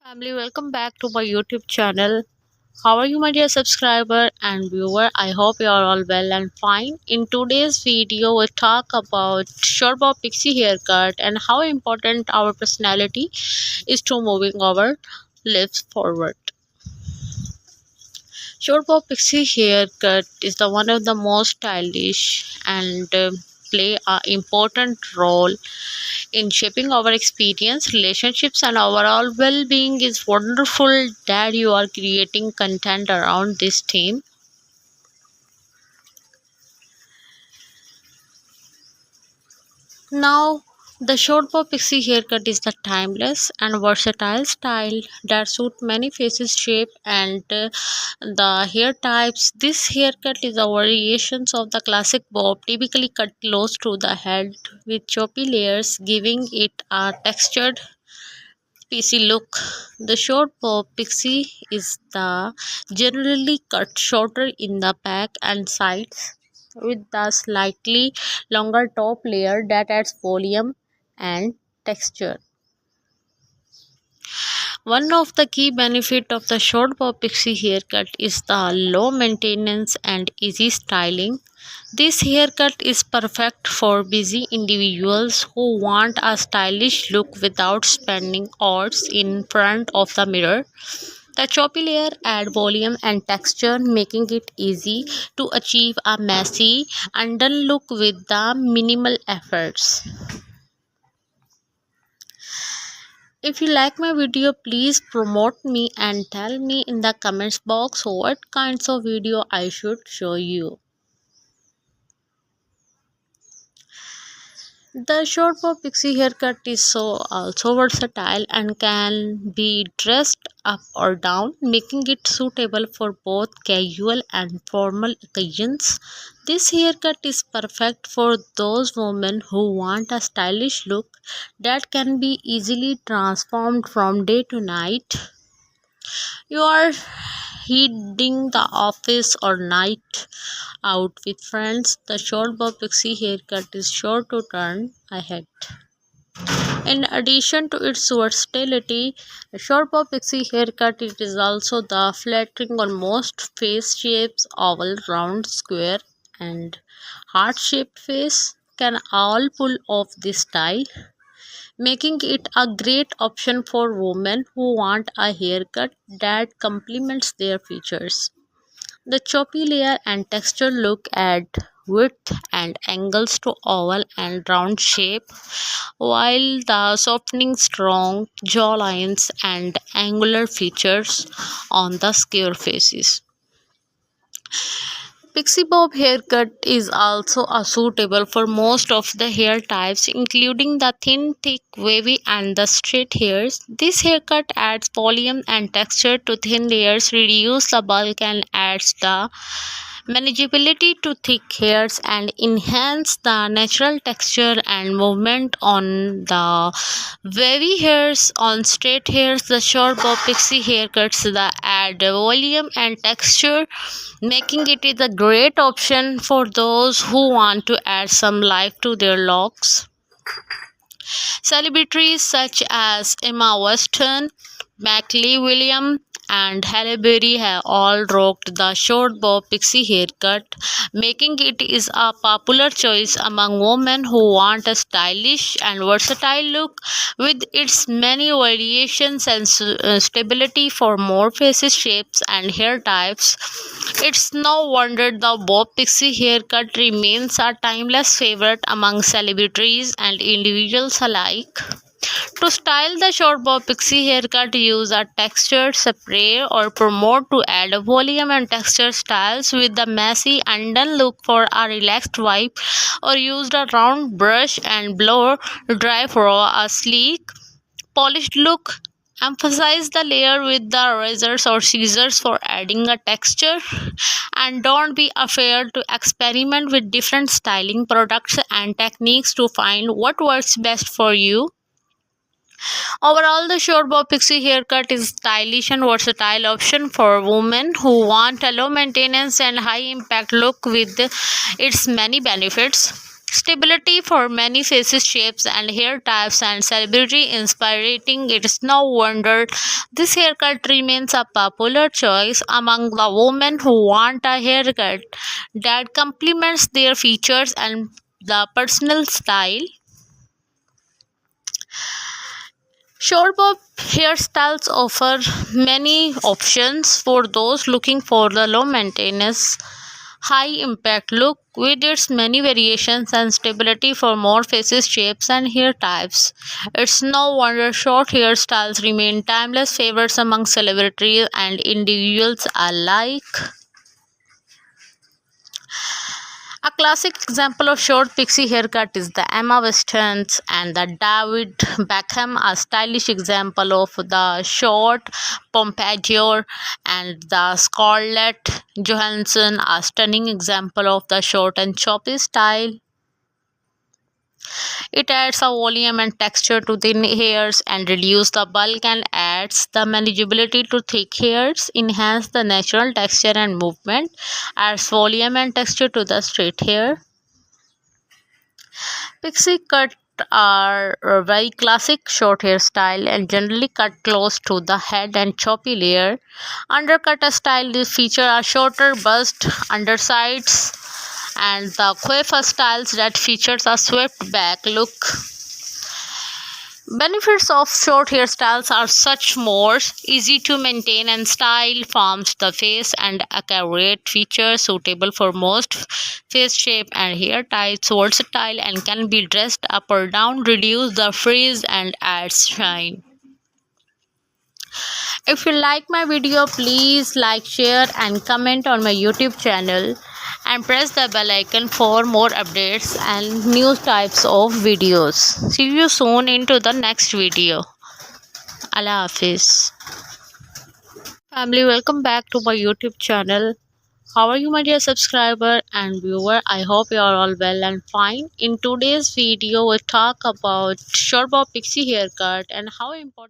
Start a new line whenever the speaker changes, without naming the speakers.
Family, welcome back to my YouTube channel. How are you, my dear subscriber and viewer? I hope you are all well and fine. In today's video, we talk about short bob pixie haircut and how important our personality is to moving our lives forward. Short bob pixie haircut is the one of the most stylish and play a important role in shaping our experience, relationships, and overall well being. Is wonderful that you are creating content around this theme. Now, the short bob pixie haircut is the timeless and versatile style that suits many faces, shape, and the hair types. This haircut is a variation of the classic bob, typically cut close to the head with choppy layers, giving it a textured Pixie look. The short bob pixie is the generally cut shorter in the back and sides with the slightly longer top layer that adds volume and texture. One of the key benefits of the short bob pixie haircut is the low maintenance and easy styling. This haircut is perfect for busy individuals who want a stylish look without spending hours in front of the mirror. The choppy layer add volume and texture, making it easy to achieve a messy, undone look with the minimal efforts. If you like my video, please promote me and tell me in the comments box what kinds of video I should show you. The short bob pixie haircut is also versatile and can be dressed up or down, making it suitable for both casual and formal occasions. This haircut is perfect for those women who want a stylish look that can be easily transformed from day to night. You are heading the office or night out with friends, the short bob pixie haircut is sure to turn ahead. In addition to its versatility, the short bob pixie haircut it is also the flattering on most face shapes, oval, round, square, and heart-shaped face can all pull off this style, making it a great option for women who want a haircut that complements their features. The choppy layer and texture look add width and angles to oval and round shape, while the softening strong jawlines and angular features on the square faces. Pixie bob haircut is also suitable for most of the hair types, including the thin, thick, wavy, and the straight hairs. This haircut adds volume and texture to thin layers, reduces the bulk, and adds the manageability to thick hairs and enhance the natural texture and movement on the wavy hairs. On straight hairs, the short bob pixie haircuts the add volume and texture, making it is a great option for those who want to add some life to their locks. Celebrities such as Emma Watson, Mackley William, and Halle Berry have all rocked the short bob pixie haircut, making it is a popular choice among women who want a stylish and versatile look. With its many variations and stability for more faces, shapes, and hair types, it's no wonder the bob pixie haircut remains a timeless favorite among celebrities and individuals alike. To style the short bob pixie haircut, use a textured spray or promote to add volume and texture styles with the messy undone look for a relaxed vibe, or use a round brush and blow dry for a sleek, polished look. Emphasize the layer with the razors or scissors for adding a texture, and don't be afraid to experiment with different styling products and techniques to find what works best for you. Overall, the short bob pixie haircut is a stylish and versatile option for women who want a low maintenance and high impact look with its many benefits. Stability for many faces, shapes, and hair types, and celebrity inspiring. It is no wonder this haircut remains a popular choice among the women who want a haircut that complements their features and the personal style. Short bob hairstyles offer many options for those looking for the low maintenance, high impact look with its many variations and stability for more faces, shapes, and hair types. It's no wonder short hairstyles remain timeless favorites among celebrities and individuals alike. A classic example of short pixie haircut is the Emma Watson's and the David Beckham, a stylish example of the short pompadour, and the Scarlett Johansson, a stunning example of the short and choppy style. It adds a volume and texture to thin hairs and reduces the bulk and adds the manageability to thick hairs, enhance the natural texture and movement, adds volume and texture to the straight hair. Pixie cut are a very classic short hairstyle and generally cut close to the head and choppy layer. Undercut a style they feature a shorter bust, undersides, and the coiffure styles that features a swept back look. Benefits of short hairstyles are such more easy to maintain and style forms the face and accurate features suitable for most face shape and hair types, versatile and can be dressed up or down, reduce the frizz and adds shine. If you like my video, please like, share and comment on my YouTube channel and press the bell icon for more updates and new types of videos. See you soon into the next video. Allah Hafiz. Family, welcome back to my YouTube channel. How are you, my dear subscriber and viewer? I hope you are all well and fine. In today's video, we talk about short bob pixie haircut and how important